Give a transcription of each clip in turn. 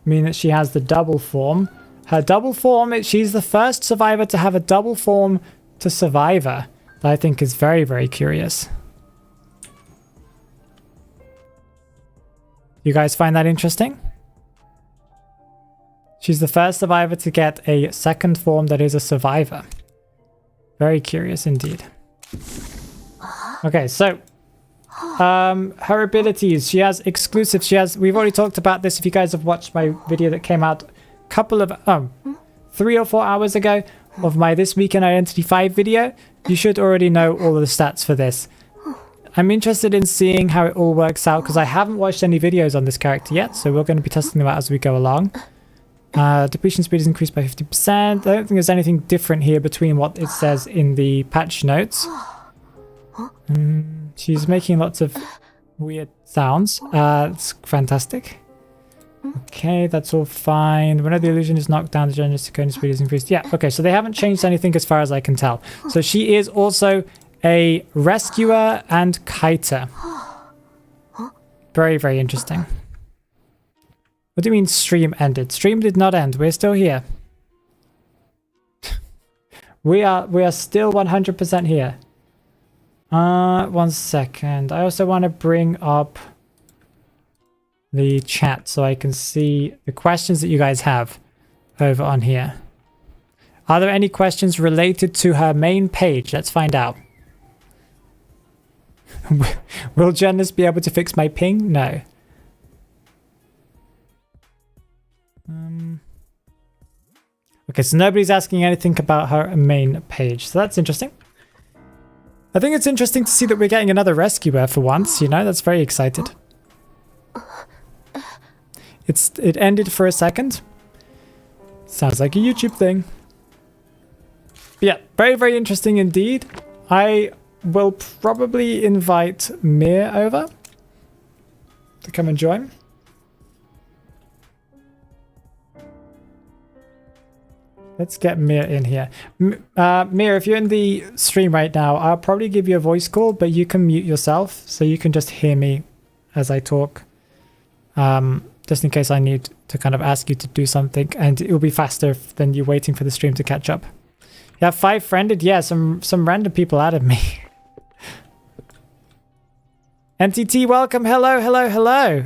mean that she has the double form. Her double form, she's the first survivor to have a double form to survivor. That I think is very, very curious. You guys find that interesting? She's the first survivor to get a second form that is a survivor. Very curious indeed. Okay, so her abilities, she has exclusive, we've already talked about this if you guys have watched my video that came out couple of 3 or 4 hours ago of my This Week in Identity 5 video. You should already know all of the stats for this. I'm interested in seeing how it all works out because I haven't watched any videos on this character yet, so we're going to be testing them out as we go along. Depletion speed is increased by 50%. I don't think there's anything different here between what it says in the patch notes. She's making lots of weird sounds. It's fantastic. Okay, that's all fine. Whenever the illusion is knocked down, the general security speed is increased. Yeah, okay, so they haven't changed anything as far as I can tell. So she is also a rescuer and kiter. Very, very interesting. What do you mean stream ended? Stream did not end. We're still here. we are still 100% here. 1 second. I also want to bring up the chat so I can see the questions that you guys have over on here. Are there any questions related to her main page? Let's find out. Will Janice be able to fix my ping? No. Okay, so nobody's asking anything about her main page, so that's interesting. I think it's interesting to see that we're getting another rescuer for once, you know, that's very excited. It ended for a second. Sounds like a YouTube thing. But yeah, very, very interesting indeed. I will probably invite Mir over to come and join. Let's get Mir in here. Mir, if you're in the stream right now, I'll probably give you a voice call, but you can mute yourself so you can just hear me as I talk. Just in case I need to kind of ask you to do something, and it will be faster than you waiting for the stream to catch up. You have 5 friended? Yeah, some random people added me. MTT, welcome. Hello, hello, hello.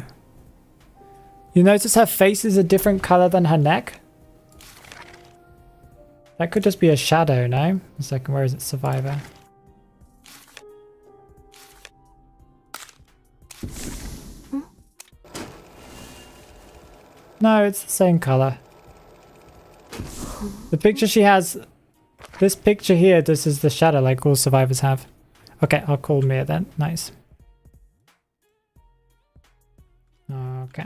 You notice her face is a different color than her neck? That could just be a shadow, no? 1 second, where is it? Survivor. No, it's the same color. The picture she has, this picture here, this is the shadow like all survivors have. Okay, I'll call Mia then. Nice. Okay.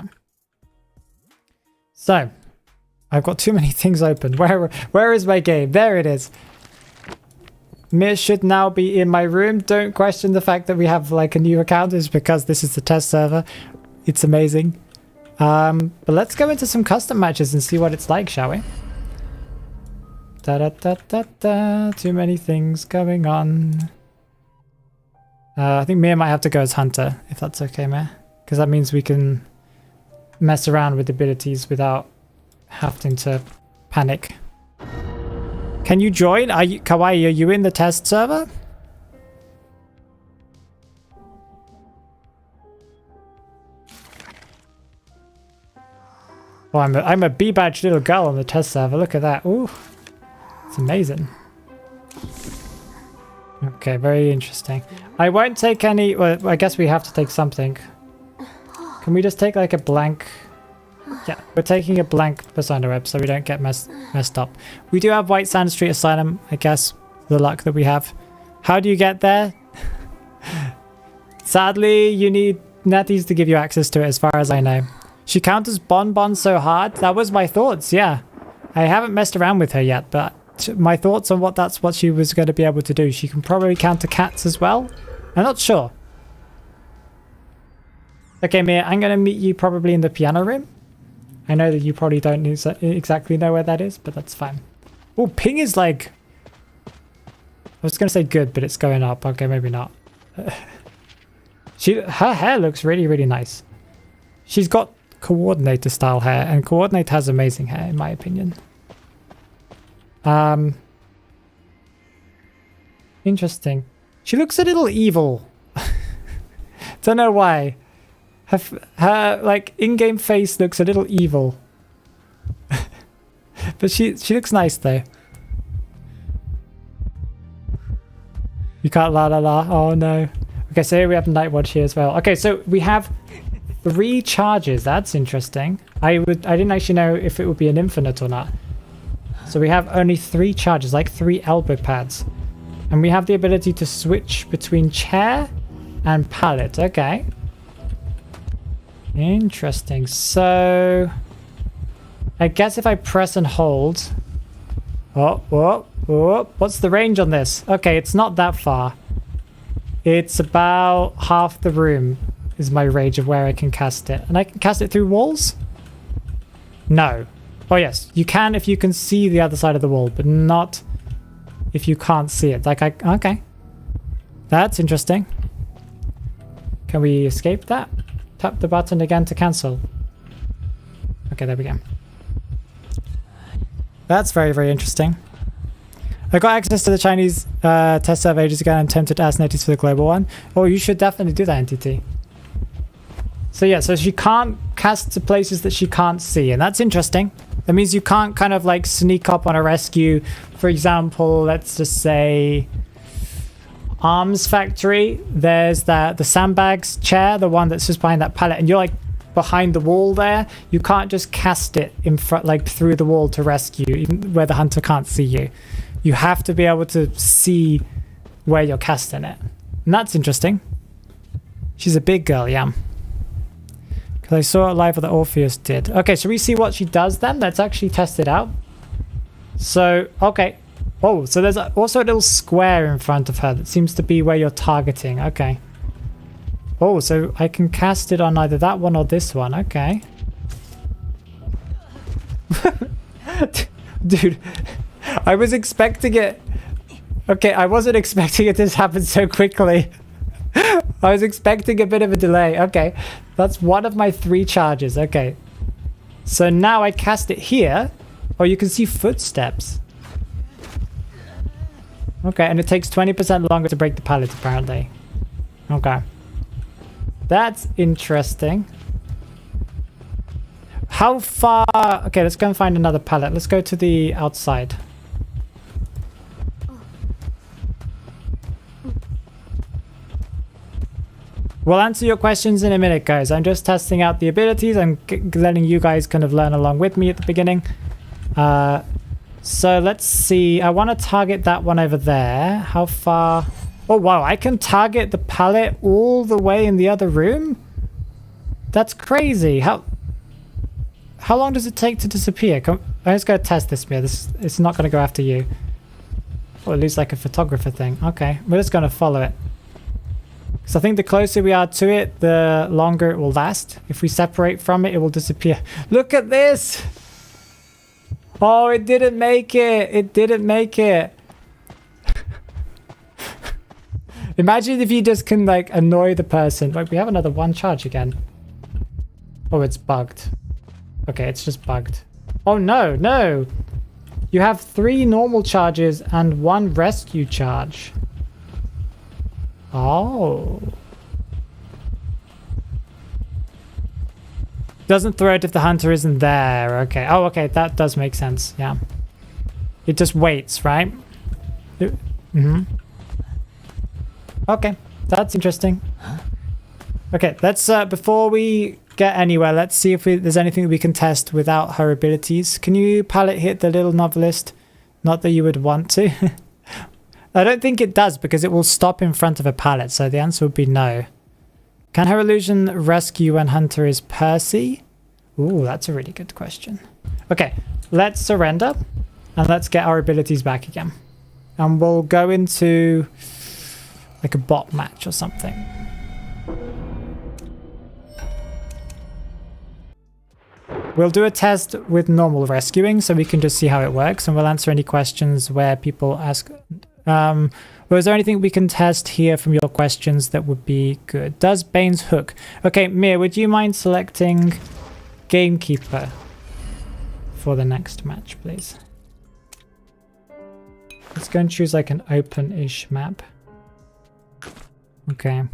So, I've got too many things open. Where is my game? There it is. Mir should now be in my room. Don't question the fact that we have like a new account. It's because this is the test server. It's amazing. But let's go into some custom matches and see what it's like, shall we? Too many things going on. I think Mir might have to go as Hunter, if that's okay, Mir. Because that means we can mess around with abilities without having to panic. Can you join? Kawaii, are you in the test server? Oh, I'm a B-badge little girl on the test server. Look at that. Ooh, it's amazing. Okay, very interesting. I won't take any... Well, I guess we have to take something. Can we just take like a blank... Yeah, we're taking a blank persona rep so we don't get messed up. We do have White Sand Street Asylum, I guess, the luck that we have. How do you get there? Sadly, you need Netties to give you access to it as far as I know. She counters Bon so hard. That was my thoughts, yeah. I haven't messed around with her yet, but my thoughts on that's what she was going to be able to do. She can probably counter cats as well. I'm not sure. Okay, Mia, I'm going to meet you probably in the piano room. I know that you probably don't exactly know where that is, but that's fine. Oh, ping is like... I was going to say good, but it's going up. Okay, maybe not. Her hair looks really, really nice. She's got coordinator style hair, and coordinator has amazing hair in my opinion. Interesting. She looks a little evil. Don't know why. Her like in-game face looks a little evil. But she looks nice though. You can't la la la. Oh no. Okay, so here we have Nightwatch here as well. Okay, so we have 3 charges. That's interesting. I didn't actually know if it would be an infinite or not. So we have only 3 charges, like 3 elbow pads. And we have the ability to switch between chair and pallet. Okay. Interesting. So I guess if I press and hold. Oh, what's the range on this? Okay, it's not that far. It's about half the room is my range of where I can cast it. And I can cast it through walls? No. Oh yes, you can if you can see the other side of the wall, but not if you can't see it. Like okay. That's interesting. Can we escape that? Tap the button again to cancel. Okay, there we go. That's very, very interesting. I got access to the Chinese test server ages ago and I'm tempted to ask Natives for the global one. Oh, you should definitely do that, NTT. So yeah, so she can't cast to places that she can't see, and that's interesting. That means you can't kind of like sneak up on a rescue. For example, let's just say Arms Factory. There's the sandbags chair, the one that's just behind that pallet, and you're like behind the wall there. You can't just cast it in front, like through the wall to rescue, even where the hunter can't see you. You have to be able to see where you're casting it. And that's interesting. She's a big girl, yeah. Because I saw it live with the Orpheus did. Okay, so we see what she does then. Let's actually test it out. So, okay. Oh, so there's also a little square in front of her that seems to be where you're targeting. Okay. Oh, so I can cast it on either that one or this one. Okay. Dude, I was expecting it. Okay, I wasn't expecting it to happen so quickly. I was expecting a bit of a delay. Okay, that's one of my 3 charges. Okay, so now I cast it here. Oh, you can see footsteps. Okay, and it takes 20% longer to break the pallet apparently. Okay, that's interesting. How far? Okay, let's go and find another pallet. Let's go to the outside. We'll answer your questions in a minute, guys. I'm just testing out the abilities. I'm letting you guys kind of learn along with me at the beginning. So let's see. I want to target that one over there. How far? Oh, wow. I can target the pallet all the way in the other room? That's crazy. How long does it take to disappear? I'm just going to test this, Mia. It's not going to go after you. Oh, it looks like a photographer thing. Okay. We're just going to follow it. So I think the closer we are to it, the longer it will last. If we separate from it, it will disappear. Look at this! Oh, it didn't make it! It didn't make it! Imagine if you just can, like, annoy the person. Wait, we have another 1 charge again. Oh, it's bugged. Okay, it's just bugged. Oh, no, no! You have 3 normal charges and 1 rescue charge. Oh. Doesn't throw it if the hunter isn't there. Okay. Oh, okay. That does make sense. Yeah. It just waits, right? Okay. That's interesting. Okay. Let's, before we get anywhere, let's see if there's anything we can test without her abilities. Can you pallet hit the little novelist? Not that you would want to. I don't think it does because it will stop in front of a pallet, so the answer would be no. Can her illusion rescue when hunter is Percy? Ooh, that's a really good question. Okay, let's surrender and let's get our abilities back again. And we'll go into like a bot match or something. We'll do a test with normal rescuing so we can just see how it works, and we'll answer any questions where people ask... is there anything we can test here from your questions that would be good? Does Bane's hook? Okay, Mia, would you mind selecting gamekeeper for the next match, please. Let's go and choose like an open-ish map. Okay.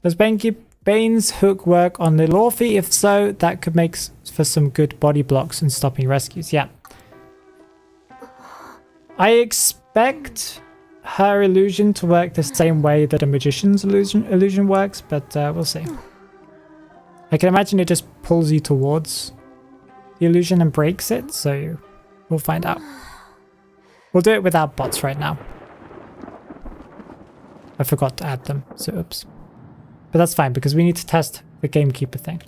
Does Bane's hook work on the Lorphy? If so, that could make for some good body blocks and stopping rescues. Yeah. I expect her illusion to work the same way that a magician's illusion works, but we'll see. I can imagine it just pulls you towards the illusion and breaks it, so we'll find out. We'll do it without bots right now. I forgot to add them, so oops. But that's fine, because we need to test the gamekeeper thing.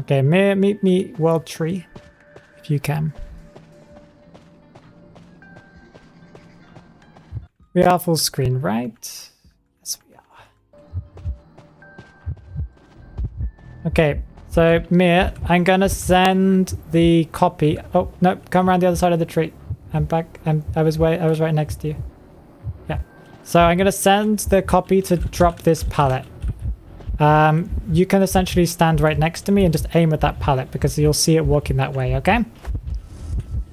Okay, meet me World Tree, if you can. We are full screen, right? Yes, we are. Okay, so Mir, I'm gonna send the copy. Oh no, come around the other side of the tree. I'm back. I was right next to you. Yeah. So I'm gonna send the copy to drop this pallet. You can essentially stand right next to me and just aim at that pallet because you'll see it walking that way. Okay.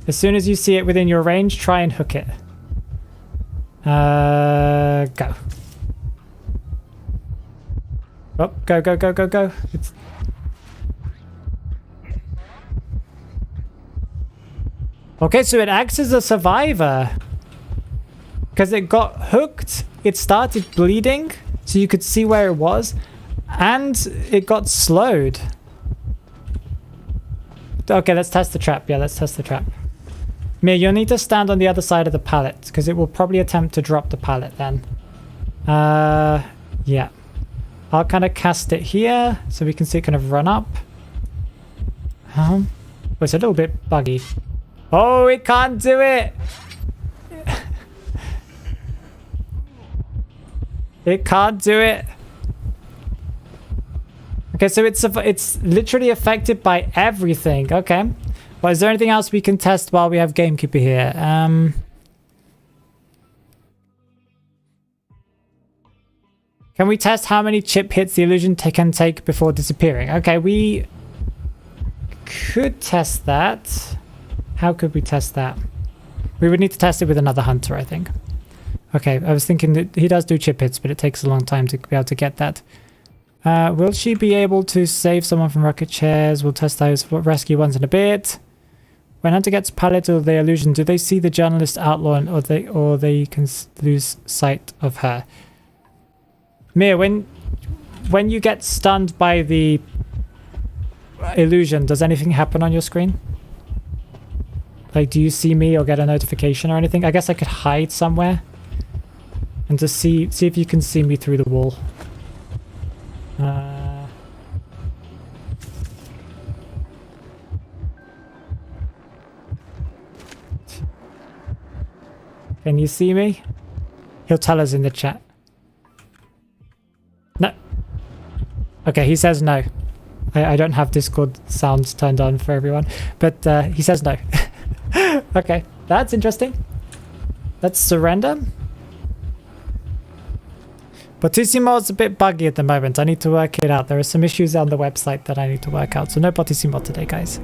As soon as you see it within your range, try and hook it. Go. Oh, go, go, go, go, go. It's... Okay, so it acts as a survivor. Because it got hooked, it started bleeding, so you could see where it was, and it got slowed. Okay, let's test the trap. Yeah, let's test the trap. Mia, you'll need to stand on the other side of the pallet, because it will probably attempt to drop the pallet then. Yeah. I'll kind of cast it here, so we can see it kind of run up. Oh, it's a little bit buggy. Oh, it can't do it! It can't do it. Okay, so it's literally affected by everything. Okay. Well, is there anything else we can test while we have Gamekeeper here? Can we test how many chip hits the illusion can take before disappearing? Okay, we could test that. How could we test that? We would need to test it with another hunter, I think. Okay, I was thinking that he does do chip hits, but it takes a long time to be able to get that. Will she be able to save someone from rocket chairs? We'll test those rescue ones in a bit. When Hunter gets pallet or the illusion, do they see the journalist outlaw or they can lose sight of her? Mia, when you get stunned by the illusion, does anything happen on your screen? Like, do you see me or get a notification or anything? I guess I could hide somewhere and just see if you can see me through the wall. Can you see me? He'll tell us in the chat. No. Okay, he says no. I don't have Discord sounds turned on for everyone, but he says no. Okay, that's interesting. Let's surrender. Potissimo's a bit buggy at the moment. I need to work it out. There are some issues on the website that I need to work out. So no Potissimo today, guys.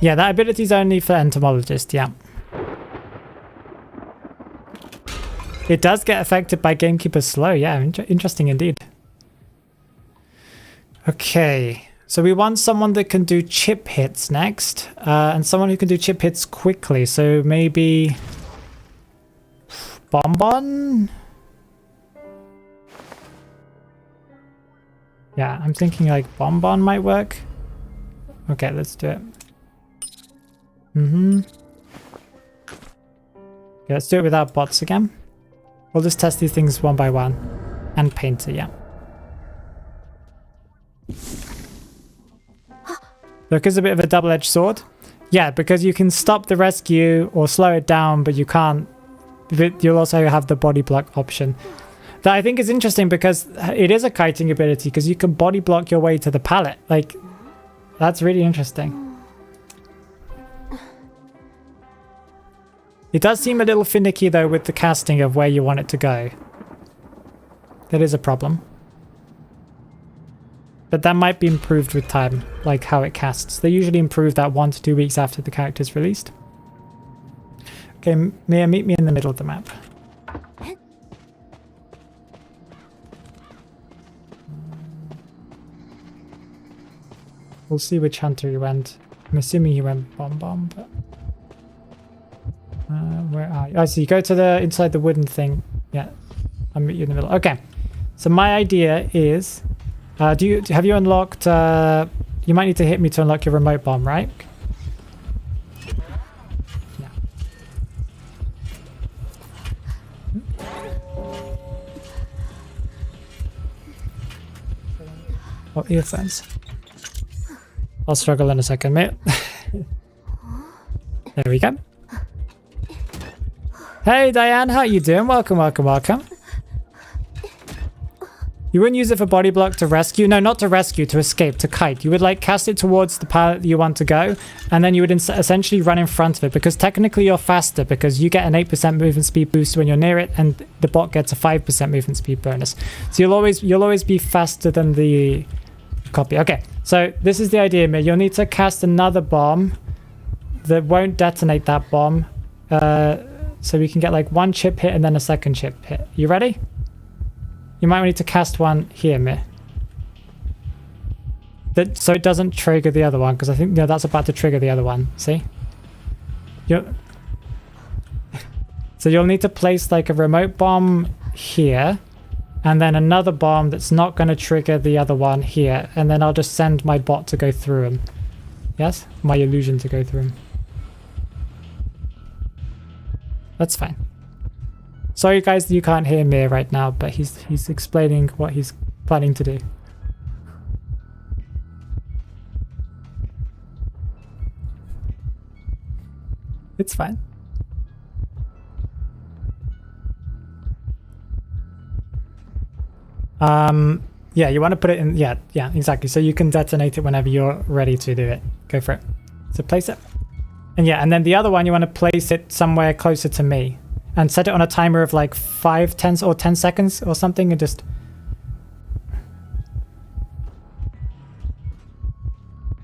Yeah, that ability is only for entomologists, yeah. It does get affected by Gamekeeper's slow. Yeah, interesting indeed. Okay, so we want someone that can do chip hits next. And someone who can do chip hits quickly. So maybe... Bonbon? Yeah, I'm thinking like Bonbon might work. Okay, let's do it. Okay, let's do it without bots again. We'll just test these things one by one. And Painter, yeah. Look, it's a bit of a double-edged sword. Yeah, because you can stop the rescue or slow it down, but you can't. You'll also have the body block option. That I think is interesting because it is a kiting ability because you can body block your way to the pallet. Like, that's really interesting. It does seem a little finicky though with the casting of where you want it to go. That is a problem. But that might be improved with time, like how it casts. They usually improve that 1 to 2 weeks after the character's released. Okay, Mia, meet me in the middle of the map. We'll see which hunter he went. I'm assuming he went bomb, but... where are you? Oh, so you go to the inside the wooden thing. Yeah, I'll meet you in the middle. Okay, so my idea is... have you unlocked... you might need to hit me to unlock your remote bomb, right? Yeah. Oh, earphones. I'll struggle in a second, mate. There we go. Hey, Diane, how you doing? Welcome, welcome, welcome. You wouldn't use it for body block to rescue? No, not to rescue, to escape, to kite. You would like cast it towards the pallet that you want to go, and then you would essentially run in front of it, because technically you're faster, because you get an 8% movement speed boost when you're near it, and the bot gets a 5% movement speed bonus. So you'll always be faster than the copy. Okay, so this is the idea, Mir. You'll need to cast another bomb that won't detonate that bomb, so we can get like 1 chip hit and then a 2nd chip hit. You ready? You might need to cast one here, Mir. So it doesn't trigger the other one, because I think that's about to trigger the other one. See? So you'll need to place like a remote bomb here, and then another bomb that's not going to trigger the other one here, and then I'll just send my bot to go through him. Yes? My illusion to go through him. That's fine. Sorry guys, you can't hear Mir right now, but he's explaining what he's planning to do. It's fine. Yeah, you want to put it in, yeah, exactly. So you can detonate it whenever you're ready to do it. Go for it. So place it. And yeah, and then the other one, you want to place it somewhere closer to me. And set it on a timer of like 5, 10 or 10 seconds or something, and just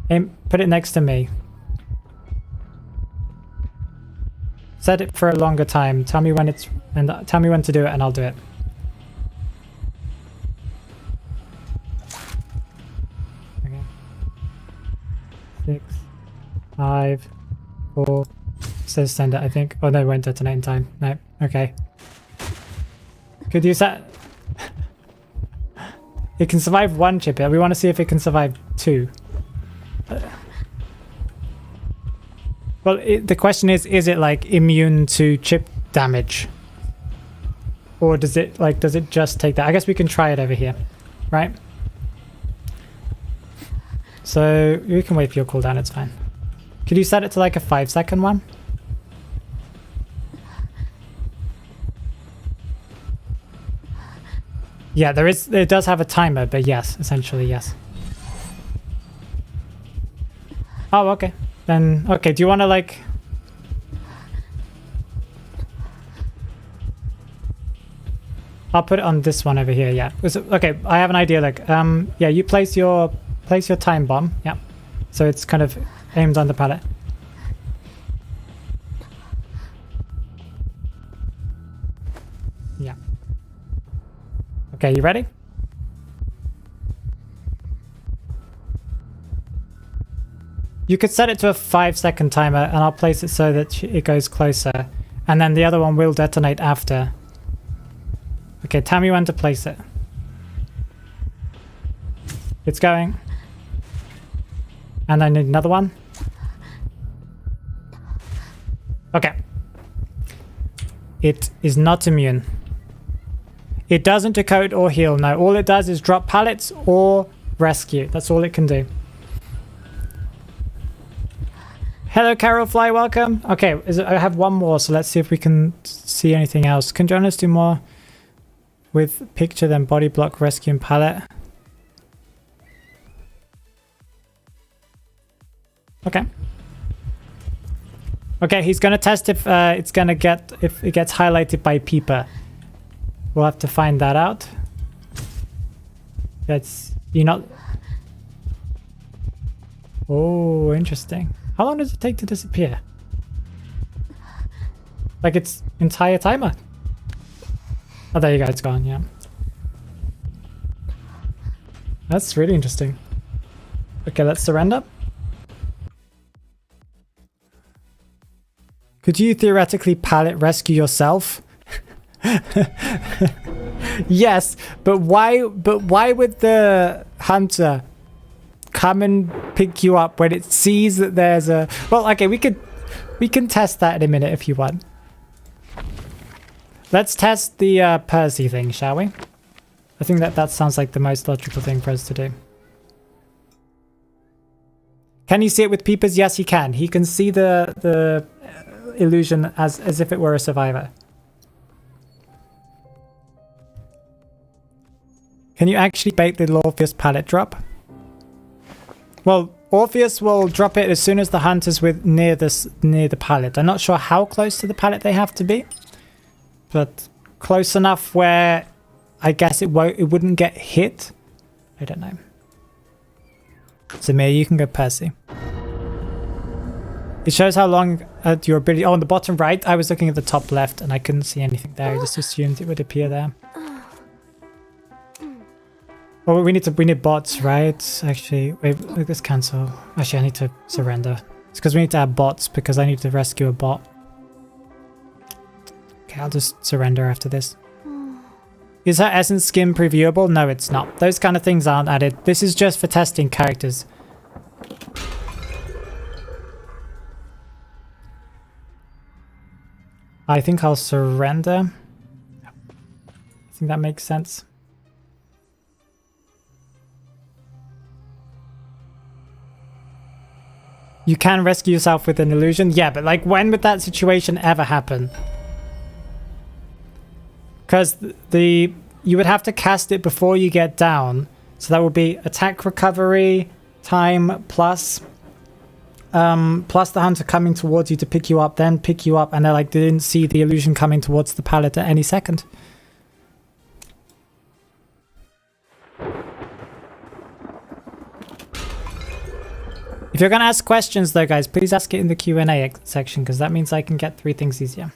put it next to me. Set it for a longer time. Tell me when tell me when to do it, and I'll do it. Okay. 6, 5, 4. Says send it, I think. Oh no, it won't detonate in time. No. Okay. Could you set... It can survive 1 chip hit. We want to see if it can survive 2. Well, the question is it like immune to chip damage? Or does it just take that? I guess we can try it over here, right? So we can wait for your cooldown, it's fine. Could you set it to like a 5-second one? Yeah, it does have a timer, but yes, essentially yes. Oh, okay. Then, okay, do you want to like... I'll put it on this one over here, yeah. Okay, I have an idea, like, yeah, you place your time bomb, yeah. So it's kind of aimed on the pallet. Yeah. Okay, you ready? You could set it to a 5-second timer, and I'll place it so that it goes closer. And then the other one will detonate after. Okay, tell me when to place it. It's going. And I need another one. Okay. It is not immune. It doesn't decode or heal. No, all it does is drop pallets or rescue. That's all it can do. Hello, Carol Fly, welcome. Okay, I have one more, so let's see if we can see anything else. Can Jonas do more with picture than body block, rescue, and pallet? Okay. Okay, he's gonna test if if it gets highlighted by Peeper. We'll have to find that out. You're not. Oh, interesting. How long does it take to disappear? Like its entire timer. Oh, there you go. It's gone. Yeah. That's really interesting. Okay, let's surrender. Could you theoretically pallet rescue yourself? Yes, but why would the hunter come and pick you up when it sees that there's a... Well, okay, we can test that in a minute if you want. Let's test the Percy thing, shall we? I think that sounds like the most logical thing for us to do. Can you see it with peepers? Yes, he can. He can see the illusion as if it were a survivor. Can you actually bait the Orpheus pallet drop? Well, Orpheus will drop it as soon as the hunter's near the pallet. I'm not sure how close to the pallet they have to be, but close enough where I guess it wouldn't get hit. I don't know. So Mir, you can go Percy. It shows how long your ability... Oh, on the bottom right, I was looking at the top left and I couldn't see anything there. I just assumed it would appear there. Well, we need bots, right? Actually, wait, let's cancel. Actually, I need to surrender. It's because we need to have bots because I need to rescue a bot. Okay, I'll just surrender after this. Is her essence skin previewable? No, it's not. Those kind of things aren't added. This is just for testing characters. I think I'll surrender. I think that makes sense. You can rescue yourself with an illusion? Yeah, but like when would that situation ever happen? Because you would have to cast it before you get down. So that would be attack recovery time plus the hunter coming towards you to pick you up, then pick you up, and they didn't see the illusion coming towards the pallet at any second. If you're going to ask questions though, guys, please ask it in the Q&A section, because that means I can get through things easier.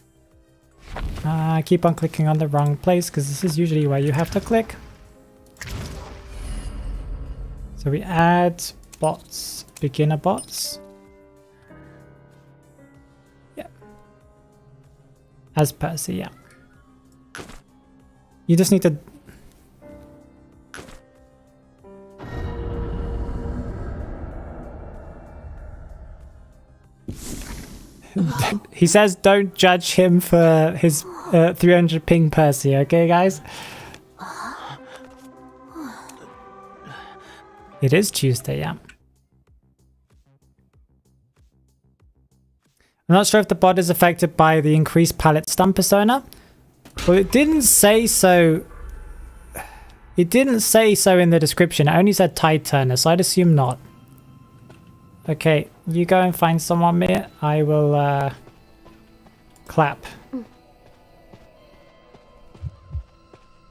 I keep on clicking on the wrong place, because this is usually where you have to click. So we add bots, beginner bots. Yeah. As Percy, yeah. You just need to... He says don't judge him for his 300 ping Percy, okay guys? It is Tuesday, yeah. I'm not sure if the bot is affected by the increased pallet stun persona. Well, it didn't say so. It didn't say so in the description. It only said tide turner, so I'd assume not. Okay, you go and find someone, Mir. I will clap.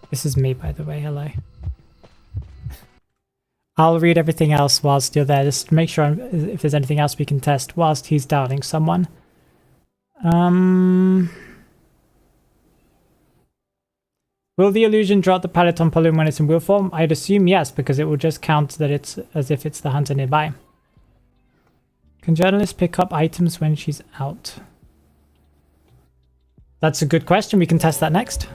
This is me, by the way. Hello. I'll read everything else whilst you're there. Just make sure if there's anything else we can test whilst he's downing someone. Will the illusion drop the pallet on Palloon when it's in wheel form? I'd assume yes, because it will just count that it's as if it's the hunter nearby. Can journalists pick up items when she's out? That's a good question. We can test that next.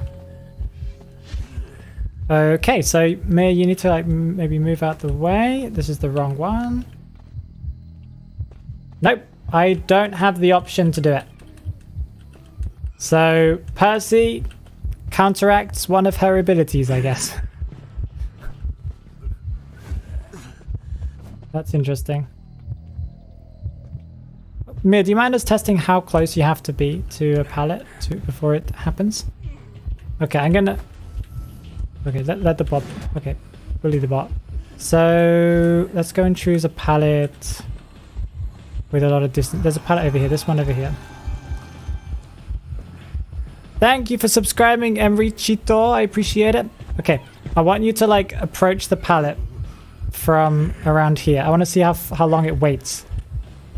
Okay, so Mir, you need to maybe move out the way. This is the wrong one. Nope, I don't have the option to do it. So Percy counteracts one of her abilities, I guess. That's interesting. Mir, do you mind us testing how close you have to be to a pallet before it happens? Okay, I'm gonna... Okay, let the bot... Okay, bully the bot. So, let's go and choose a pallet with a lot of distance. There's a pallet over here. This one over here. Thank you for subscribing, Enrichito. I appreciate it. Okay, I want you to like approach the pallet from around here. I want to see how long it waits.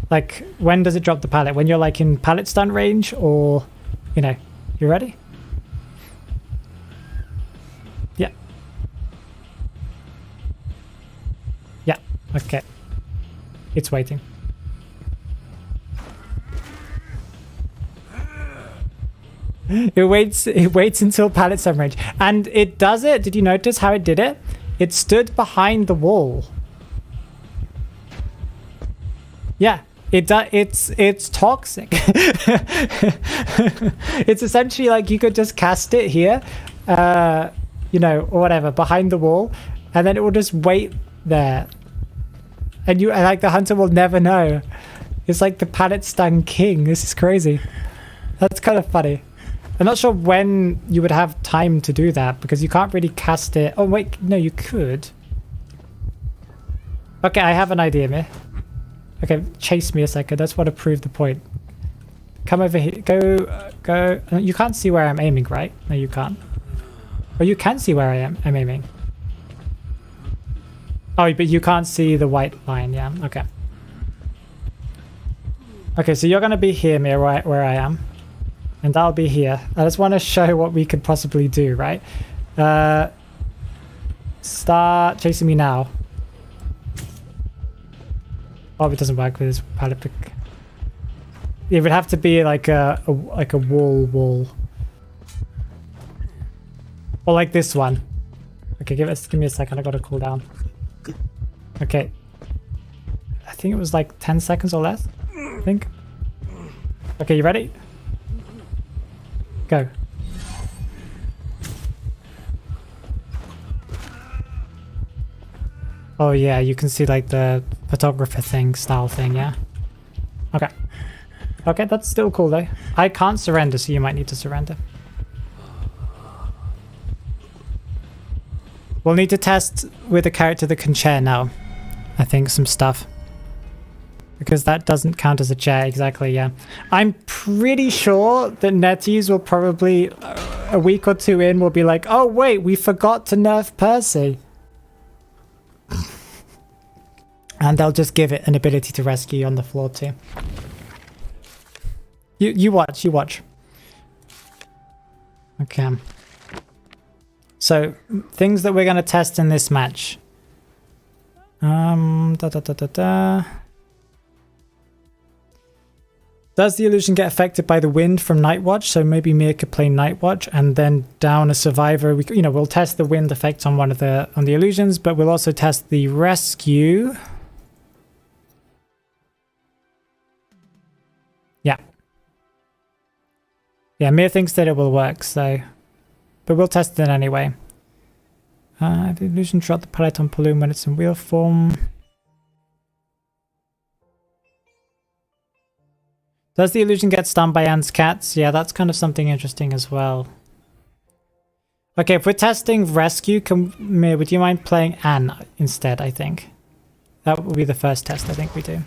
Like, when does it drop the pallet? When you're like in pallet stun range, or, you know, you ready? Yeah. Yeah, okay. It's waiting. It waits until pallet stun range. And it does it. Did you notice how it did it? It stood behind the wall. Yeah. It's toxic. It's essentially like you could just cast it here, you know, or whatever, behind the wall, and then it will just wait there, and like the hunter will never know. It's like the pallet stun king. This is crazy. That's kind of funny. I'm not sure when you would have time to do that because you can't really cast it. Oh wait, no, you could. Okay, I have an idea, Mir. Okay, chase me a second. That's what to prove the point. Come over here. Go. You can't see where I'm aiming, right? No, you can't. Or you can see where I'm aiming. Oh, but you can't see the white line. Yeah, okay. Okay, so you're going to be here, Mir, where I am. And I'll be here. I just want to show what we could possibly do, right? Start chasing me now. Oh, it doesn't work with this pallet pick. It would have to be like a wall. Or like this one. Okay, give me a second. I gotta cool down. Okay. I think it was like 10 seconds or less. I think. Okay, you ready? Go. Oh yeah, you can see like the photographer style thing, yeah? Okay. Okay, that's still cool though. I can't surrender, so you might need to surrender. We'll need to test with a character that can chair now. I think some stuff. Because that doesn't count as a chair, exactly, yeah. I'm pretty sure that NetEase will probably, a week or two in, will be like, oh wait, we forgot to nerf Percy. And they'll just give it an ability to rescue on the floor too. You watch. Okay. So, things that we're going to test in this match. Does the illusion get affected by the wind from Night Watch? So maybe Mir could play Night Watch and then down a survivor. We'll test the wind effect on one of the illusions, but we'll also test the rescue. Yeah, Mir thinks that it will work, so... But we'll test it anyway. The illusion drop the palette on Balloon when it's in wheel form. Does the illusion get stunned by Anne's cats? Yeah, that's kind of something interesting as well. Okay, if we're testing rescue, Mir, would you mind playing Anne instead, I think? That will be the first test I think we do.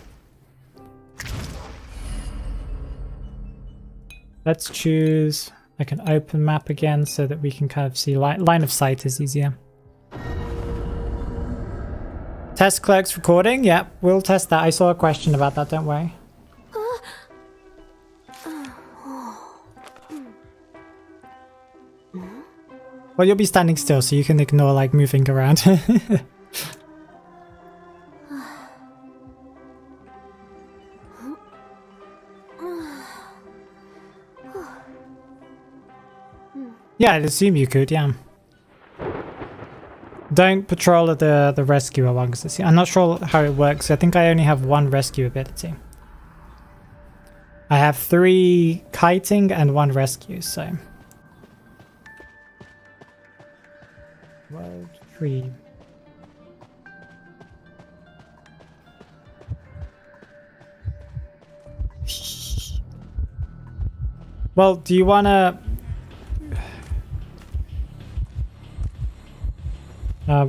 Let's choose like an open map again so that we can kind of see line of sight is easier. Test Clerk's recording. Yeah, we'll test that. I saw a question about that, don't worry. Well, you'll be standing still so you can ignore like moving around. Yeah, I'd assume you could, yeah. Don't patrol the rescuer one, because I'm not sure how it works. I think I only have one rescue ability. I have 3 kiting and 1 rescue, so... World 3. Well, do you wanna...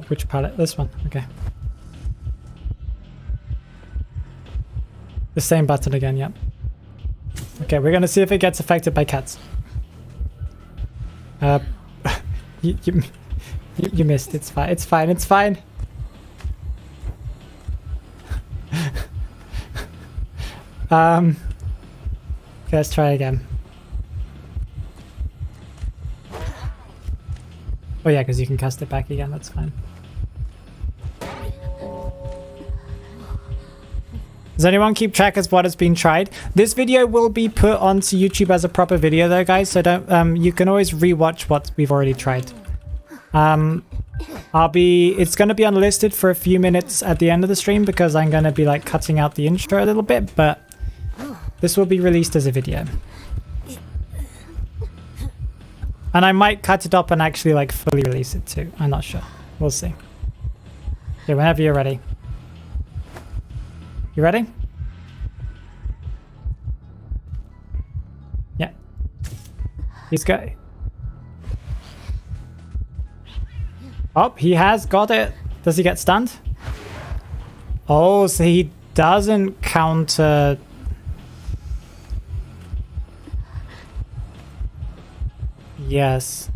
which palette? This one, okay. The same button again, yep. Okay, we're gonna see if it gets affected by cats. You missed. It's fine. It's fine. It's fine. Okay, let's try again. Oh yeah, because you can cast it back again. That's fine. Does anyone keep track as what has been tried? This video will be put onto YouTube as a proper video though, guys, so don't you can always rewatch what we've already tried. It's gonna be unlisted for a few minutes at the end of the stream because I'm gonna be like cutting out the intro a little bit, but this will be released as a video. And I might cut it up and actually like fully release it too. I'm not sure. We'll see. Okay, whenever you're ready. You ready? Yeah. He's got... Oh, he has got it. Does he get stunned? Oh, so he doesn't counter... Yes.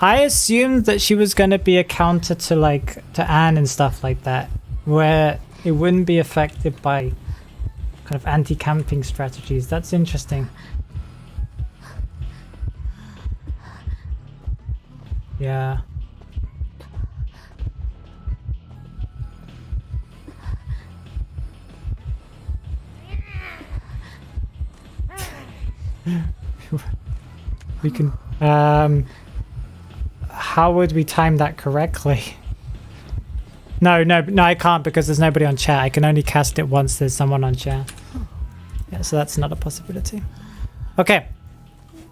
I assumed that she was going to be a counter to like to Anne and stuff like that, where it wouldn't be affected by kind of anti-camping strategies. That's interesting. Yeah. We can how would we time that correctly? No, I can't because there's nobody on chat. I can only cast it once there's someone on chat. Yeah, so that's not a possibility. Okay.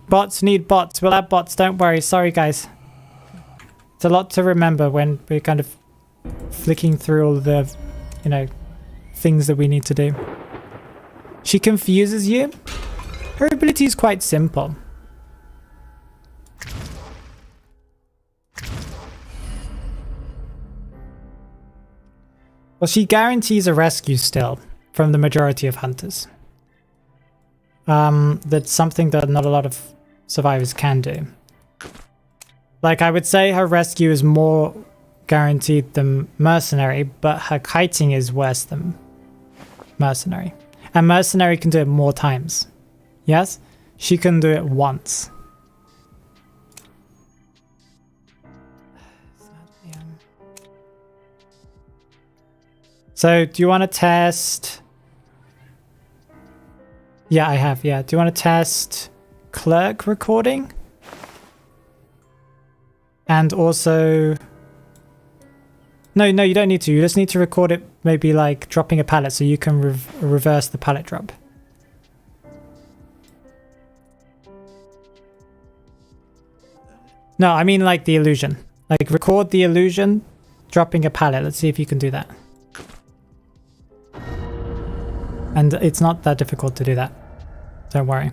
Bots need bots. We'll have bots, don't worry. Sorry, guys. It's a lot to remember when we're kind of flicking through all the, you know, things that we need to do. She confuses you? Her ability is quite simple. Well, she guarantees a rescue still from the majority of hunters. That's something that not a lot of survivors can do. Like, I would say her rescue is more guaranteed than mercenary, but her kiting is worse than mercenary. And mercenary can do it more times. Yes? She can do it once. So, do you want to test... Yeah, I have, yeah. Do you want to test Clerk recording? And also... No, you don't need to. You just need to record it maybe like dropping a pallet so you can reverse the pallet drop. No, I mean like the illusion. Like record the illusion dropping a pallet. Let's see if you can do that. And it's not that difficult to do that. Don't worry.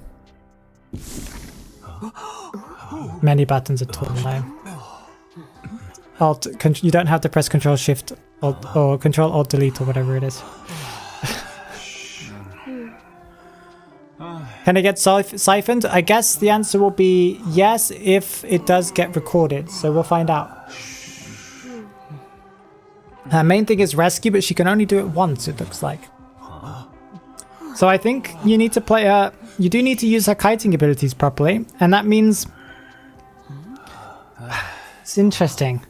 Many buttons at all, no. You don't have to press Control Shift or Control Alt Delete or whatever it is. Can it get siphoned? I guess the answer will be yes if it does get recorded. So we'll find out. Her main thing is rescue, but she can only do it once, it looks like. So I think you need to play her... You do need to use her kiting abilities properly. And that means... It's interesting.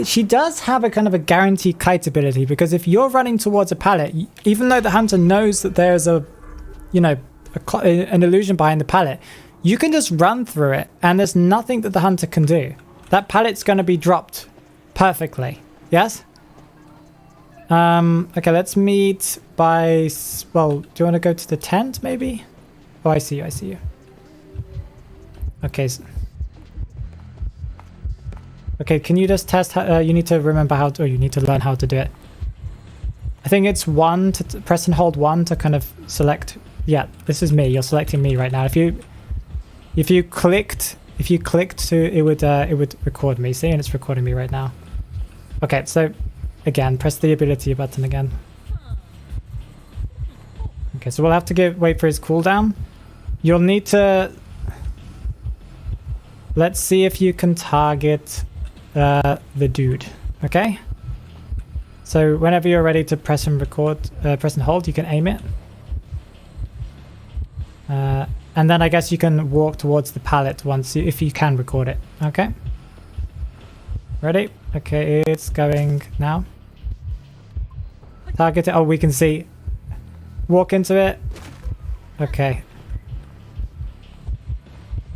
She does have a kind of a guaranteed kite ability, because if you're running towards a pallet, even though the hunter knows that there's a, you know, an illusion behind the pallet, you can just run through it and there's nothing that the hunter can do. That pallet's going to be dropped perfectly. Yes? Okay, let's meet by... Well, do you want to go to the tent maybe? Oh, I see you. Okay. Okay, can you just test how, you need to remember how to, or you need to learn how to do it. I think it's 1 to press and hold 1 to kind of select. Yeah, this is me. You're selecting me right now. If you clicked to, it would record me. See, and it's recording me right now. Okay, so again, press the ability button again. Okay, so we'll have to wait for his cooldown. You'll need to... Let's see if you can target the dude, okay? So whenever you're ready to press and hold, you can aim it. And then I guess you can walk towards the pallet if you can record it, okay? Ready? Okay, it's going now. Target it. Oh, we can see. Walk into it. Okay.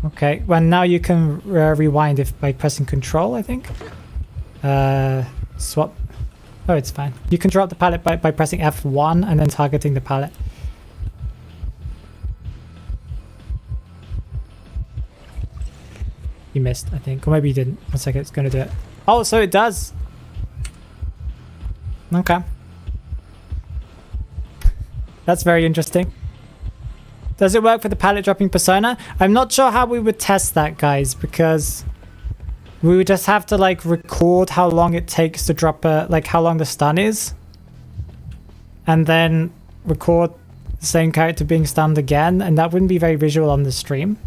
Okay, well now you can rewind by pressing control, I think. Swap. Oh, it's fine. You can drop the pallet by pressing F1 and then targeting the pallet. You missed, I think. Or maybe you didn't. 1 second, it's going to do it. Oh, so it does. Okay. That's very interesting. Does it work for the pallet dropping persona? I'm not sure how we would test that, guys, because we would just have to like record how long it takes to drop like how long the stun is, and then record the same character being stunned again, and that wouldn't be very visual on the stream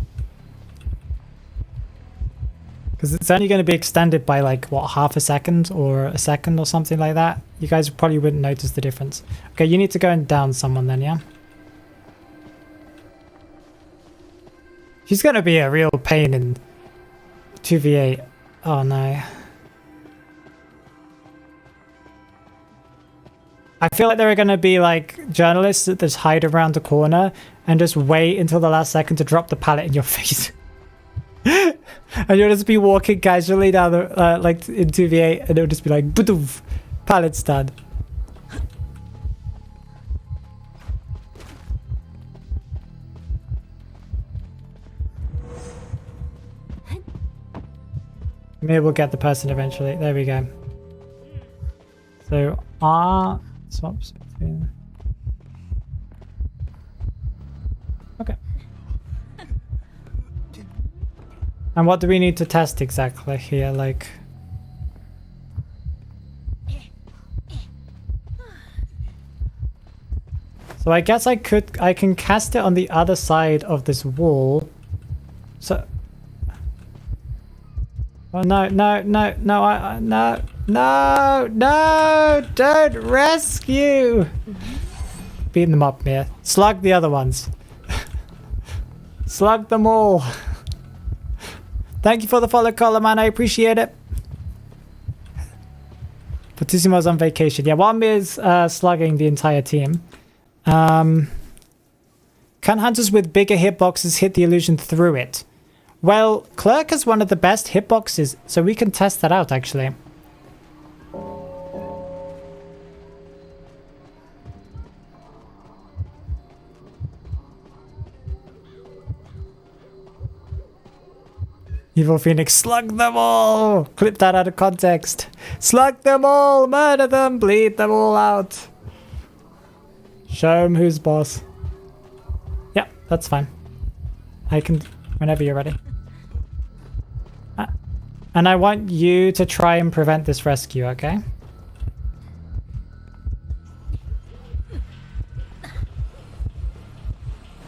because it's only going to be extended by like what, half a second or a second or something like that. You guys probably wouldn't notice the difference. Okay, you need to go and down someone then, yeah? She's going to be a real pain in 2v8. Oh no. I feel like there are going to be like journalists that just hide around the corner and just wait until the last second to drop the pallet in your face. And you'll just be walking casually down the, like in 2v8 and it'll just be like, "Budoof, pallet stun." Maybe we'll get the person eventually. There we go. So R swaps between. Okay. And what do we need to test exactly here? Like, so I guess I can cast it on the other side of this wall. So. Oh no, no, no, no, no, no, no, don't rescue! Beating them up, Mia. Slug the other ones. Slug them all. Thank you for the follow, caller, man. I appreciate it. Fortissimo's on vacation. Yeah, while Mia's slugging the entire team. Can hunters with bigger hitboxes hit the illusion through it? Well, Clerk has one of the best hitboxes, so we can test that out, actually. Evil Phoenix, slug them all! Clip that out of context. Slug them all! Murder them! Bleed them all out! Show them who's boss. Yeah, that's fine. I can... whenever you're ready. And I want you to try and prevent this rescue, okay?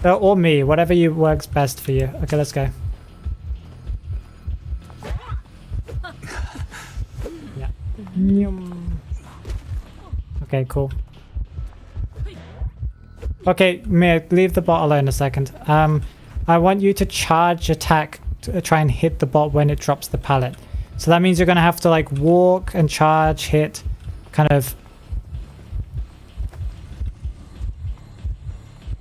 Or me, whatever works best for you. Okay, let's go. Yeah. Okay, cool. Okay, Mia, leave the bot alone a second. I want you to charge attack to try and hit the bot when it drops the pallet. So that means you're going to have to like walk and charge, hit, kind of...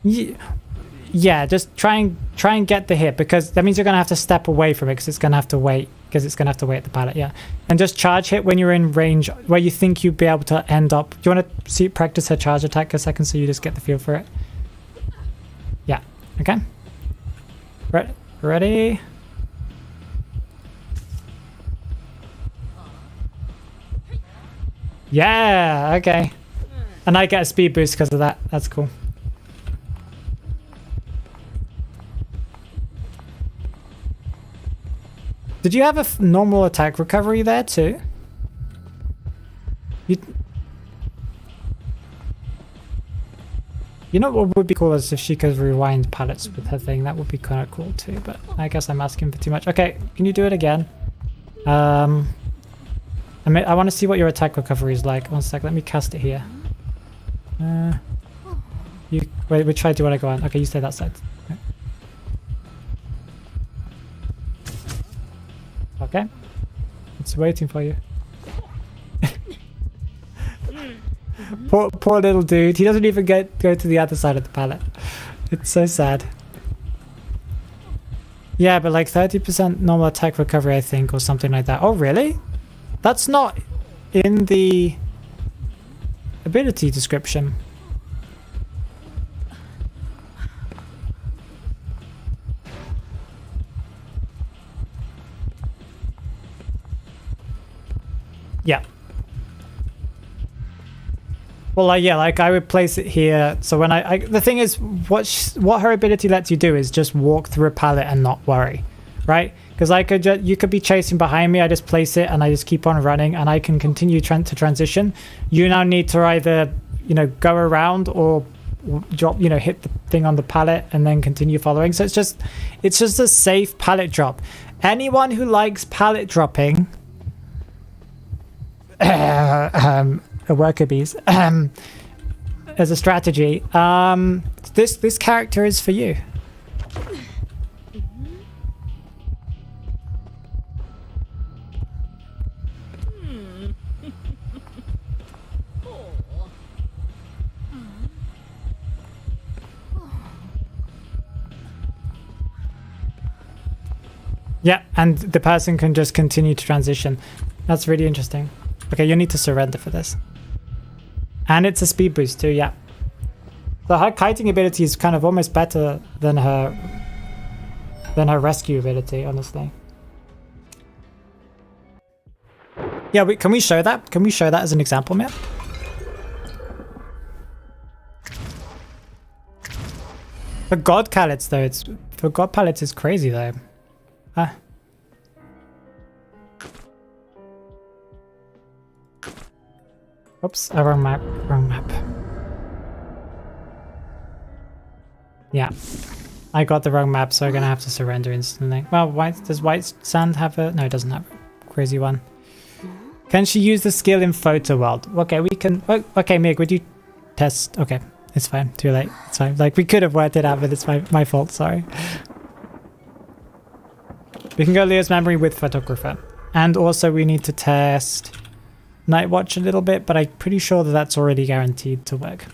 Yeah, just try and get the hit, because that means you're going to have to step away from it because it's going to have to wait. Because it's going to have to wait at the pallet, yeah. And just charge hit when you're in range where you think you'd be able to end up. Do you want to practice her charge attack a second so you just get the feel for it? Yeah, okay. Ready? Yeah, okay. And I get a speed boost because of that. That's cool. Did you have a normal attack recovery there too? You You know what would be cool is if she could rewind pallets with her thing. That would be kind of cool too, but I guess I'm asking for too much. Okay, can you do it again? I want to see what your attack recovery is like. One sec, let me cast it here. Wait, which side do you want to go on? Okay, you stay that side. Okay. It's waiting for you. Poor little dude. He doesn't even go to the other side of the pallet. It's so sad. Yeah, but like 30% normal attack recovery, I think, or something like that. Oh, really? That's not in the ability description. Yeah. Well, yeah, like I would place it here. So when the thing is, what her ability lets you do is just walk through a pallet and not worry, right? Because you could be chasing behind me. I just place it and I just keep on running, and I can continue to transition. You now need to either, go around or drop, hit the thing on the pallet and then continue following. So it's just a safe pallet drop. Anyone who likes pallet dropping, worker bees, as a strategy, this character is for you. Yeah, and the person can just continue to transition. That's really interesting. Okay, you need to surrender for this. And it's a speed boost too, yeah. So her kiting ability is kind of almost better than her rescue ability, honestly. Yeah, can we show that? Can we show that as an example, man? For god pallets though, for god pallets it's crazy though. Oops, wrong map. Yeah, I got the wrong map, so I'm gonna have to surrender instantly. Well, does white sand have a... No, it doesn't have a crazy one. Can she use the skill in photo world? Okay, we can... Okay, Meg, would you test? Okay, it's fine. Too late. It's fine. Like, we could have worked it out, but it's my fault. Sorry. We can go Leo's memory with photographer. And also we need to test Night Watch a little bit, but I'm pretty sure that that's already guaranteed to work.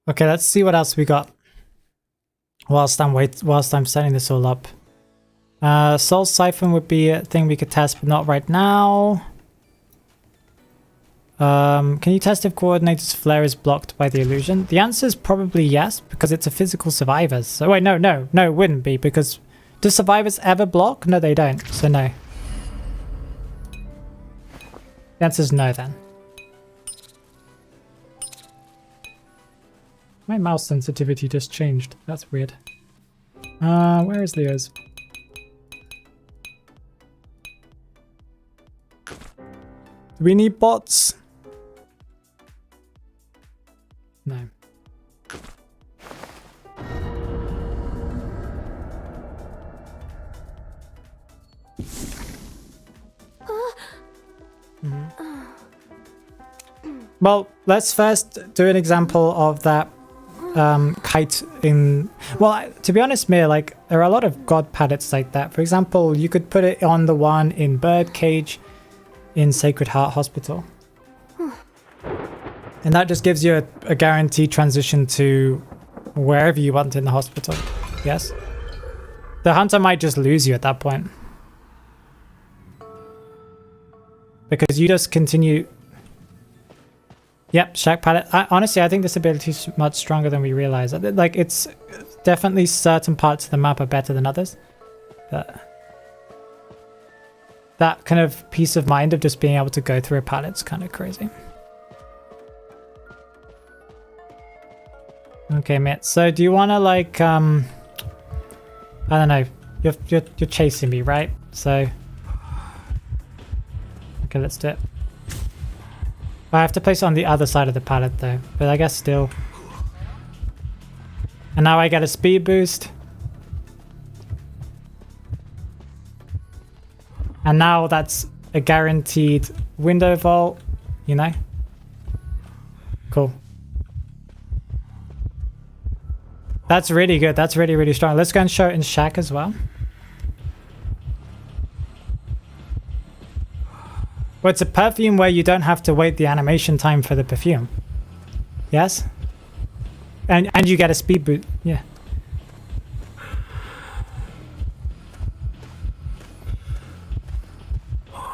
Okay, let's see what else we got whilst I'm setting this all up. Soul Siphon would be a thing we could test, but not right now. Can you test if Coordinator's flare is blocked by the illusion? The answer is probably yes, because it's a physical survivor. So wait, no, it wouldn't be, because do survivors ever block? No, they don't, so no. The answer is no then. My mouse sensitivity just changed. That's weird. Where is Leo's? Do we need bots? No. Well, let's first do an example of that kite in... Well, to be honest, Mir, like, there are a lot of god pallets like that. For example, you could put it on the one in Birdcage in Sacred Heart Hospital. And that just gives you a guaranteed transition to wherever you want in the hospital. Yes? The hunter might just lose you at that point. Because you just continue... Yep, Shack Pallet. Honestly, I think this ability is much stronger than we realize. Like, it's definitely certain parts of the map are better than others. But that kind of peace of mind of just being able to go through a pallet's kind of crazy. Okay, mate. So do you want to like, I don't know. You're chasing me, right? So, okay, let's do it. I have to place it on the other side of the pallet though, but I guess still. And now I get a speed boost. And now that's a guaranteed window vault, you know? Cool. That's really good. That's really, really strong. Let's go and show it in Shack as well. Well, it's a perfume where you don't have to wait the animation time for the perfume. Yes? And you get a speed boost. Yeah.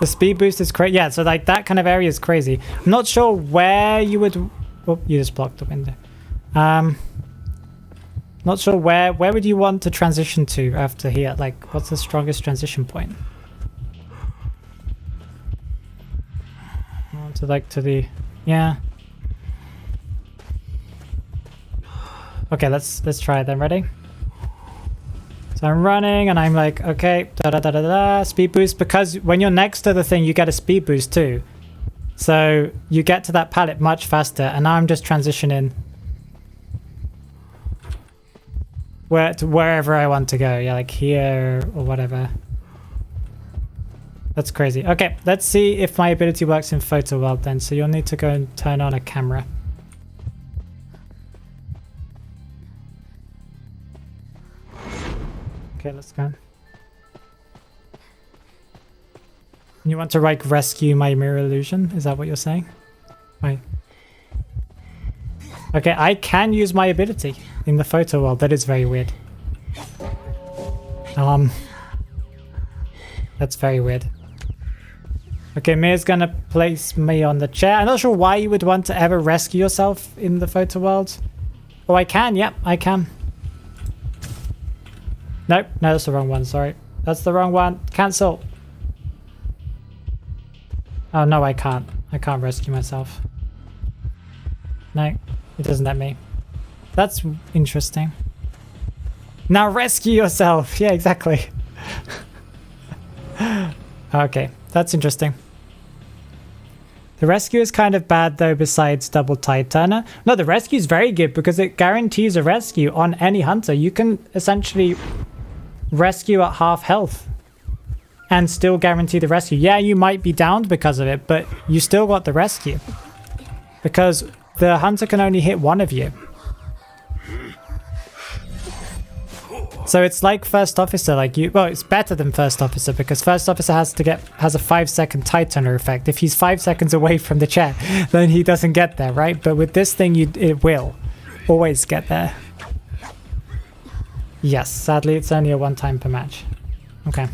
The speed boost is crazy. Yeah, so like that kind of area is crazy. I'm not sure where you would... Oh, you just blocked the window. Not sure where would you want to transition to after here? Like, what's the strongest transition point? To like to the... Yeah. Okay, let's try it then. Ready? So I'm running and I'm like, okay, speed boost, because when you're next to the thing, you get a speed boost too. So you get to that pallet much faster, and now I'm just transitioning to wherever I want to go. Yeah, like here or whatever. That's crazy. Okay, let's see if my ability works in photo world then. So you'll need to go and turn on a camera. Okay, let's go. You want to like rescue my mirror illusion? Is that what you're saying? Right. Okay, I can use my ability in the photo world. That is very weird. That's very weird. Okay, Mia's gonna place me on the chair. I'm not sure why you would want to ever rescue yourself in the photo world. Oh, I can. Yep, I can. Nope, no, that's the wrong one. Sorry. That's the wrong one. Cancel. Oh, no, I can't. I can't rescue myself. No, it doesn't let me. That's interesting. Now rescue yourself. Yeah, exactly. Okay, that's interesting. The rescue is kind of bad though, besides double tide turner. No, the rescue is very good because it guarantees a rescue on any hunter. You can essentially rescue at half health and still guarantee the rescue. Yeah, you might be downed because of it, but you still got the rescue because the hunter can only hit one of you. So it's like first officer, like you. Well, it's better than first officer because first officer has a 5-second tide turner effect. If he's 5 seconds away from the chair, then he doesn't get there, right? But with this thing, it will always get there. Yes, sadly, it's only a one-time per match. Okay.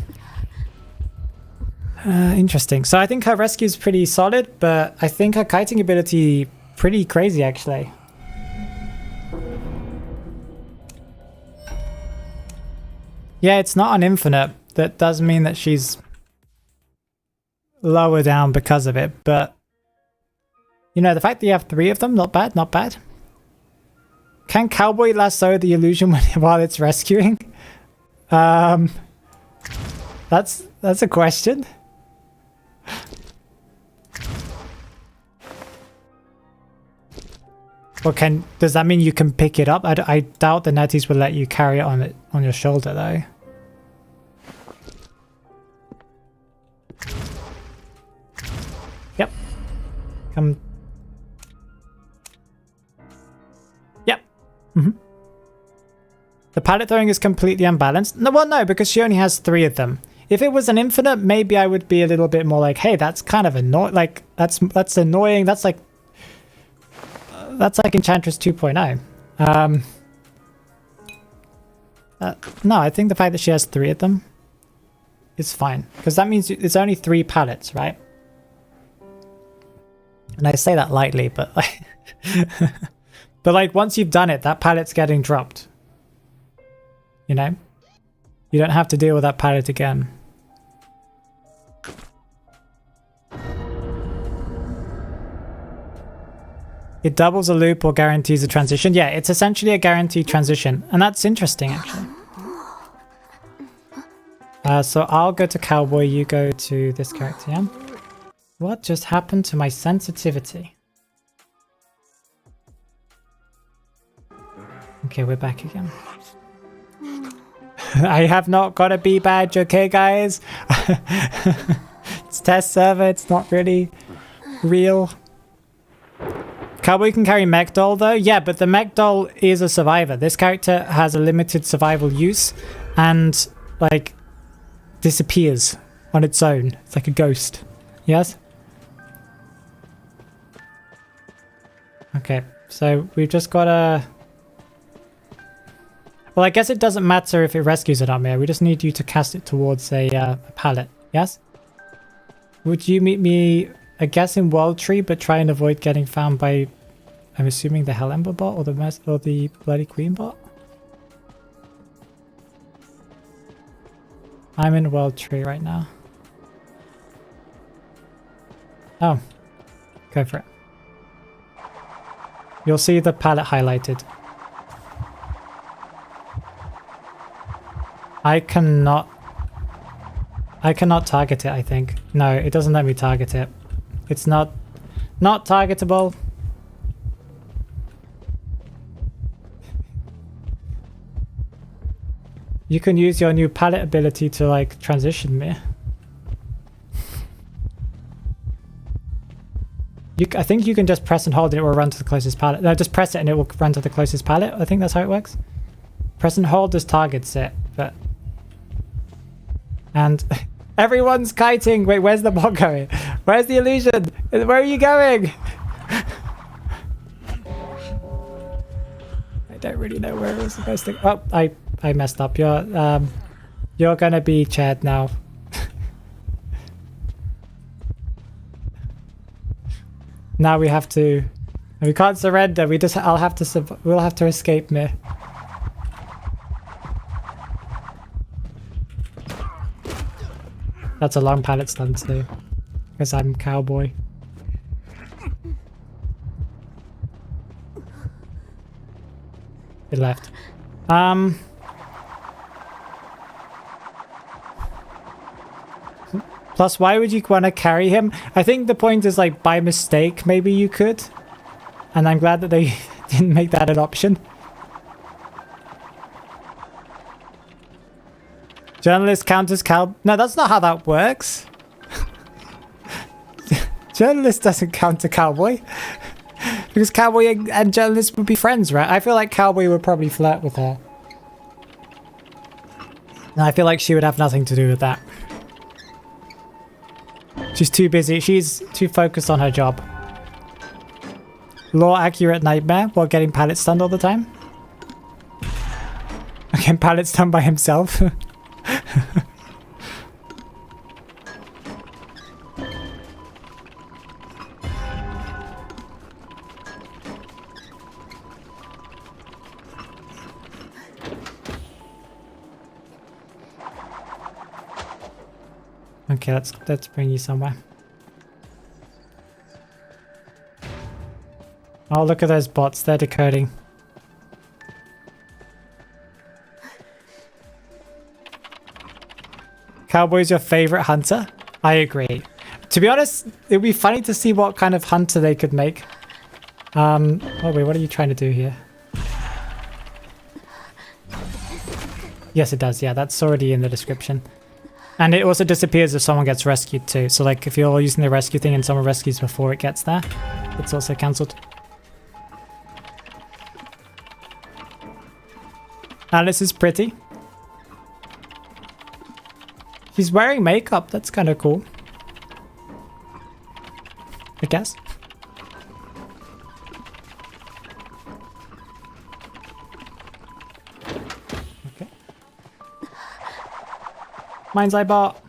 Interesting. So I think her rescue is pretty solid, but I think her kiting ability pretty crazy, actually. Yeah, it's not an infinite. That does mean that she's lower down because of it, but you know, the fact that you have 3 of them, not bad, not bad. Can Cowboy lasso the illusion while it's rescuing? That's a question. Or does that mean you can pick it up? I doubt the netties will let you carry it on your shoulder though. Yep. Come. Yep. The pallet throwing is completely unbalanced. No, well, no, because she only has 3 of them. If it was an infinite, maybe I would be a little bit more like, hey, that's kind of annoying. Like that's annoying. That's like Enchantress 2.0. No, I think the fact that she has 3 of them is fine because that means it's only 3 pallets, right? And I say that lightly, but like, but like once you've done it, that pallet's getting dropped. You know, you don't have to deal with that pallet again. It doubles a loop or guarantees a transition. Yeah, it's essentially a guaranteed transition. And that's interesting, actually. So I'll go to Cowboy, you go to this character, yeah? What just happened to my sensitivity? Okay, we're back again. I have not got a B badge, okay, guys? It's test server, it's not really real. Cowboy can carry Mech Doll, though. Yeah, but the Mech Doll is a survivor. This character has a limited survival use and, like, disappears on its own. It's like a ghost. Yes? Okay, so we've just got a... Well, I guess it doesn't matter if it rescues it on me. We just need you to cast it towards a pallet. Yes? Would you meet me, I guess, in World Tree, but try and avoid getting found by, I'm assuming, the Hell Ember bot or the Bloody Queen bot? I'm in World Tree right now. Oh. Go for it. You'll see the palette highlighted. I cannot target it, I think. No, it doesn't let me target it. It's not targetable. You can use your new palette ability to, like, transition me. I think you can just press and hold and it will run to the closest pallet. No, just press it and it will run to the closest pallet. I think that's how it works. Press and hold just targets it, but... And everyone's kiting. Wait, where's the bot going? Where's the illusion? Where are you going? I don't really know where it was supposed to go. Oh, I messed up. You're gonna be Chad now. Now we have to... We can't surrender. We'll have to escape me. That's a long pallet stun too, because I'm Cowboy. It left. Plus, why would you want to carry him? I think the point is, like, by mistake, maybe you could. And I'm glad that they didn't make that an option. Journalist counters cow... No, that's not how that works. Journalist doesn't counter Cowboy. Because Cowboy and Journalist would be friends, right? I feel like Cowboy would probably flirt with her. And I feel like she would have nothing to do with that. She's too busy. She's too focused on her job. Law accurate nightmare while getting pallet stunned all the time. Again, pallet stunned by himself. Okay, let's bring you somewhere. Oh, look at those bots. They're decoding. Cowboy's your favorite hunter? I agree. To be honest, it would be funny to see what kind of hunter they could make. Oh wait, what are you trying to do here? Yes, it does. Yeah, that's already in the description. And it also disappears if someone gets rescued too. So, like, if you're using the rescue thing and someone rescues before it gets there, it's also cancelled. Alice is pretty. She's wearing makeup. That's kind of cool, I guess. Okay. Mine's I bought.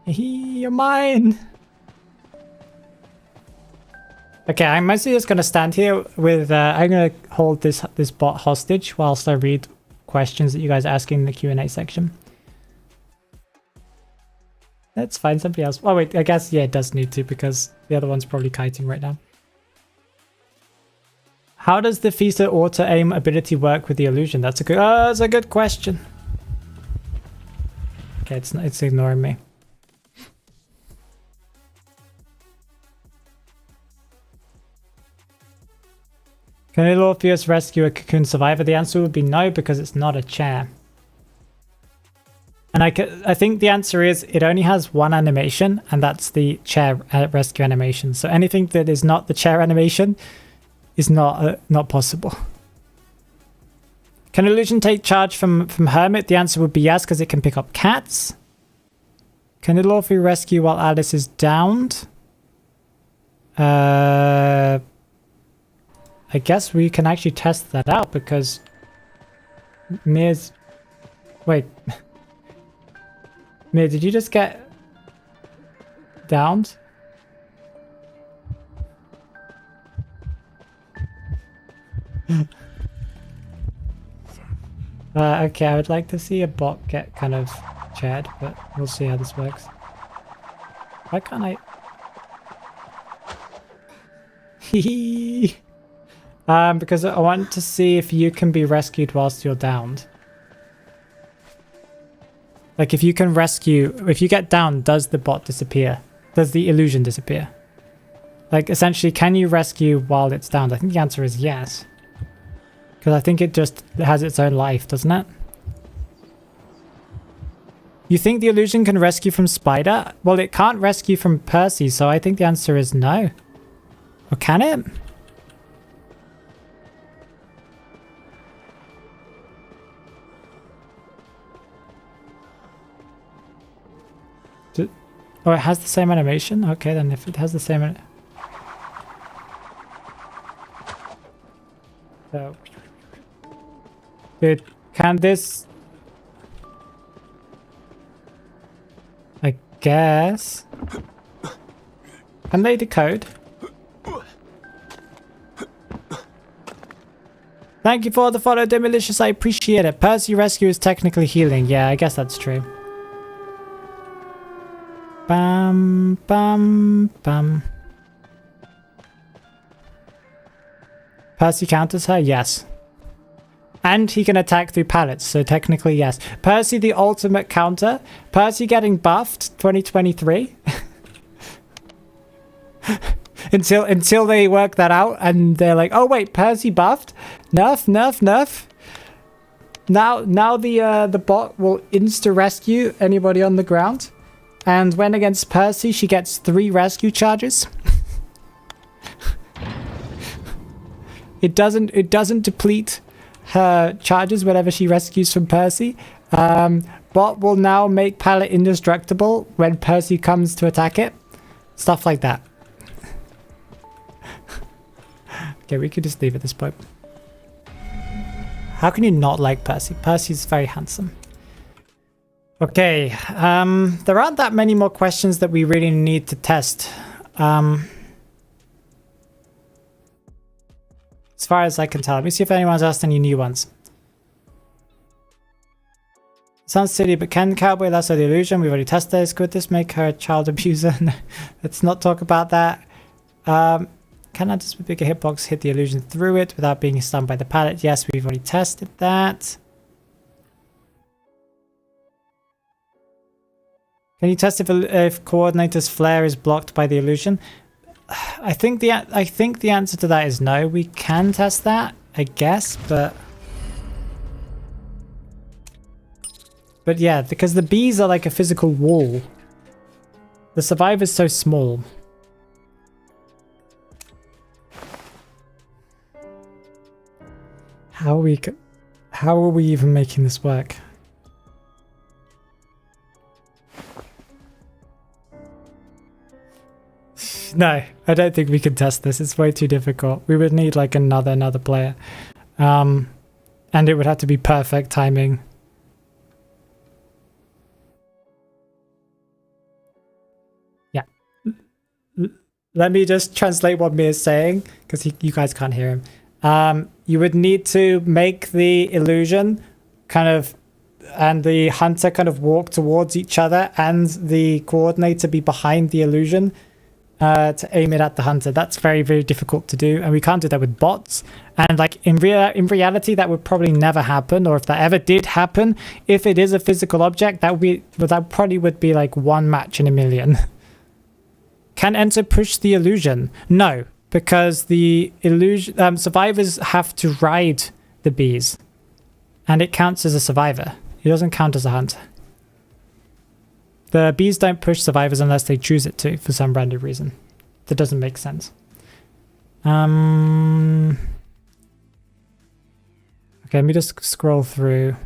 You're mine. Okay, I'm mostly just gonna stand here with. I'm gonna hold this bot hostage whilst I read questions that you guys are asking in the Q&A section. Let's find somebody else. Oh wait, I guess, yeah, it does need to because the other one's probably kiting right now. How does the Fisa auto-aim ability work with the illusion? That's a good question. Okay, it's ignoring me. Can Orpheus rescue a cocoon survivor? The answer would be no, because it's not a chair. And I think the answer is it only has one animation, and that's the chair rescue animation. So anything that is not the chair animation is not possible. Can illusion take charge from Hermit? The answer would be yes, because it can pick up cats. Can Orpheus rescue while Alice is downed? I guess we can actually test that out, because Meer's... Wait. Meer, did you just get downed? Okay, I would like to see a bot get kind of chaired, but we'll see how this works. Why can't I... because I want to see if you can be rescued whilst you're downed. Like if you can rescue, if you get down, does the bot disappear? Does the illusion disappear? Like essentially, can you rescue while it's downed? I think the answer is yes. Because I think it just has its own life, doesn't it? You think the illusion can rescue from Spider? Well, it can't rescue from Percy, so I think the answer is no. Or can it? Oh, it has the same animation? Okay, then if it has the same... So... Dude, can this... I guess... Can they decode? Thank you for the follow, Demolicious. I appreciate it. Percy rescue is technically healing. Yeah, I guess that's true. Bam, bam, bam. Percy counters her? Yes. And he can attack through pallets, so technically yes. Percy the ultimate counter. Percy getting buffed 2023. until they work that out and they're like, oh wait, Percy buffed? Nerf, nerf, nerf. Now the bot will insta-rescue anybody on the ground. And when against Percy, she gets 3 rescue charges. It doesn't deplete her charges whenever she rescues from Percy. Bot will now make pallet indestructible when Percy comes to attack it. Stuff like that. Okay, we could just leave at this point. How can you not like Percy? Percy's very handsome. Okay, there aren't that many more questions that we really need to test. As far as I can tell. Let me see if anyone's asked any new ones. Sounds silly, but can Cowboy lasso the illusion? We've already tested this. Could this make her a child abuser? No, let's not talk about that. Can I just with bigger hitbox hit the illusion through it without being stunned by the pallet? Yes, we've already tested that. Can you test if coordinator's flare is blocked by the illusion? I think the answer to that is no. We can test that, I guess, but yeah, because the bees are like a physical wall. The survivor's so small. How are we even making this work? No, I don't think we can test this. It's way too difficult. We would need like another player. And it would have to be perfect timing. Yeah. Let me just translate what Meer's saying, because you guys can't hear him. You would need to make the illusion kind of, and the hunter kind of walk towards each other, and the coordinator be behind the illusion. to aim it at the hunter. That's very, very difficult to do, and we can't do that with bots. And like in reality, that would probably never happen, or if that ever did happen, if it is a physical object, that probably would be like one match in a million. Can Enter push the illusion? No, because the illusion survivors have to ride the bees, and it counts as a survivor. It doesn't count as a hunter. The bees don't push survivors unless they choose it to for some random reason. That doesn't make sense. Okay, let me just scroll through.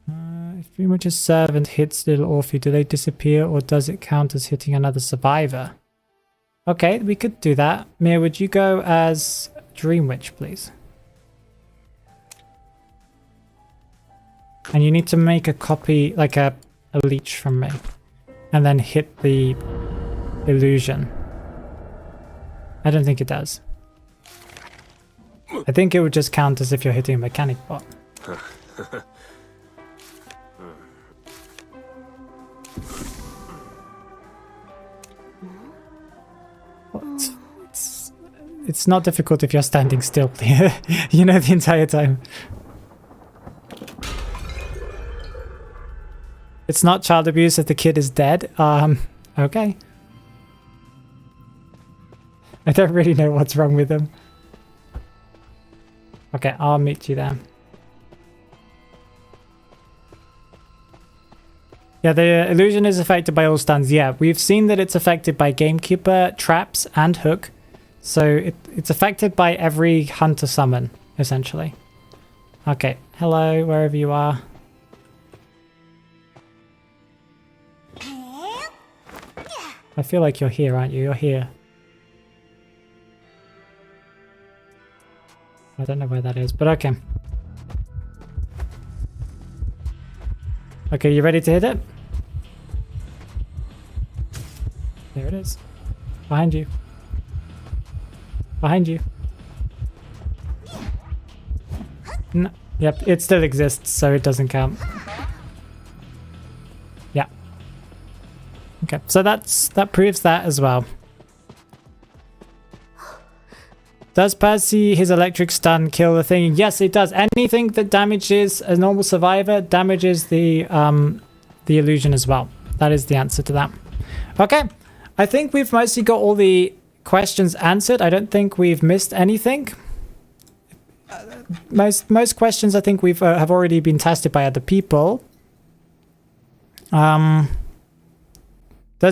If pretty much a servant hits little Orpheus, do they disappear or does it count as hitting another survivor? Okay, we could do that. Mia, would you go as Dream Witch, please? And you need to make a copy, like a leech from me. And then hit the illusion. I don't think it does. I think it would just count as if you're hitting a mechanic bot. What? It's not difficult if you're standing still, you know, the entire time. It's not child abuse if the kid is dead. Okay. I don't really know what's wrong with them. Okay, I'll meet you there. Yeah, the illusion is affected by all stuns. Yeah, we've seen that it's affected by Gamekeeper, Traps, and Hook. So it's affected by every hunter summon, essentially. Okay, hello, wherever you are. I feel like you're here, aren't you? You're here. I don't know where that is, but okay. Okay, you ready to hit it? There it is. Behind you. Behind you. No. Yep, it still exists, so it doesn't count. Yeah. Okay, so that proves that as well. Does Percy, his electric stun, kill the thing? Yes, it does. Anything that damages a normal survivor damages the illusion as well. That is the answer to that. Okay, I think we've mostly got all the questions answered. I don't think we've missed anything. Most questions I think we've have already been tested by other people. Does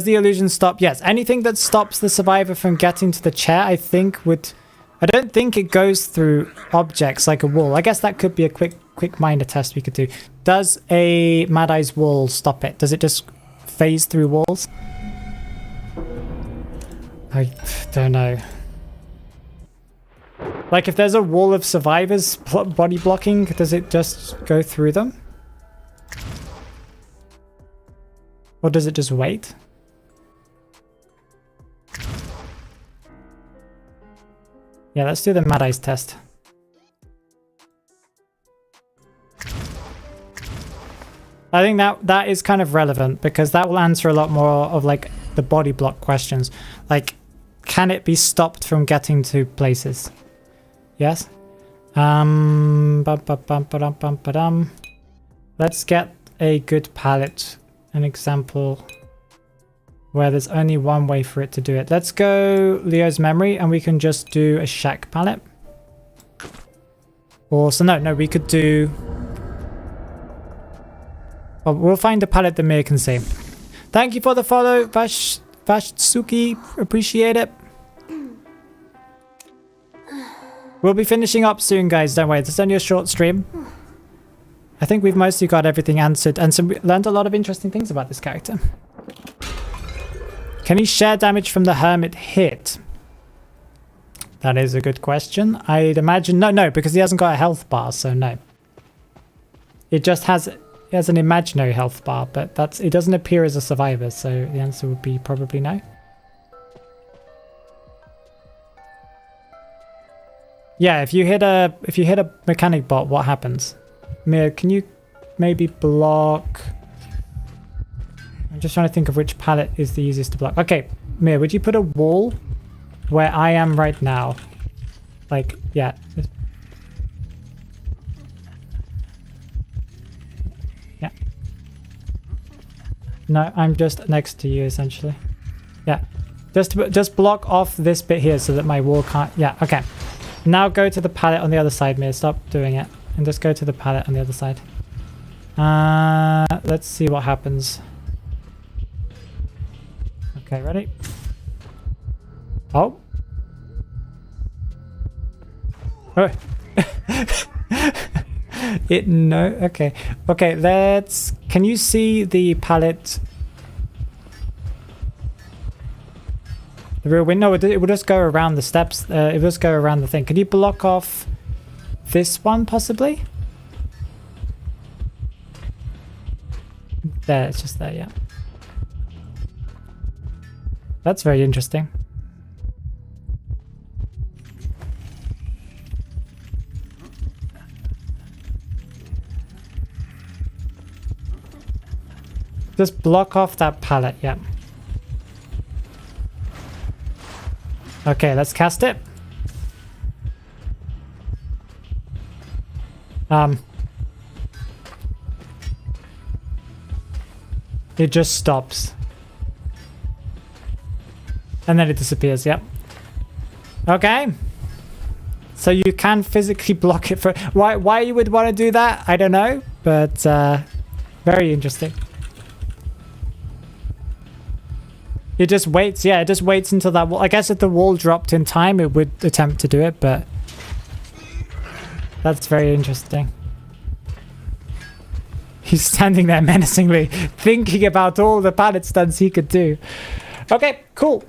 the illusion stop? Yes, anything that stops the survivor from getting to the chair, I think would... I don't think it goes through objects like a wall. I guess that could be a quick minor test we could do. Does a Mad Eye's wall stop it? Does it just phase through walls? I don't know. Like if there's a wall of survivors body blocking, does it just go through them? Or does it just wait? Yeah, let's do the Mad Eyes test. I think that is kind of relevant because that will answer a lot more of like the body block questions. Like, can it be stopped from getting to places? Yes. Let's get a good palette, an example where there's only one way for it to do it. Let's go Leo's memory and we can just do a shack palette. Or so no, we could do... Well, we'll find a palette that Mir can see. Thank you for the follow, Vashsuki. Appreciate it. We'll be finishing up soon, guys. Don't worry. It's only a short stream. I think we've mostly got everything answered and learned a lot of interesting things about this character. Can he share damage from the hermit hit? That is a good question. I'd imagine no, because he hasn't got a health bar, so no. It just has an imaginary health bar, but it doesn't appear as a survivor, so the answer would be probably no. Yeah, if you hit a mechanic bot, what happens? Mir, can you maybe block I'm just trying to think of which pallet is the easiest to block. Okay, Mir, would you put a wall where I am right now? Like, yeah. Yeah. No, I'm just next to you, essentially. Yeah. Just block off this bit here so that my wall can't... Yeah, okay. Now go to the pallet on the other side, Mir. Stop doing it. And just go to the pallet on the other side. Let's see what happens. Okay, ready? Oh. Oh. Okay. Okay, let's... Can you see the pallet? The real window? It will just go around the steps. It will just go around the thing. Can you block off this one, possibly? There, it's just there, yeah. That's very interesting. Just block off that pallet, yeah. Okay, let's cast it. It just stops. And then it disappears, yep. Okay. So you can physically block it for... Why you would want to do that, I don't know. But very interesting. It just waits, yeah, it just waits until that wall... I guess if the wall dropped in time, it would attempt to do it, but... That's very interesting. He's standing there menacingly, thinking about all the pallet stunts he could do. Okay, cool.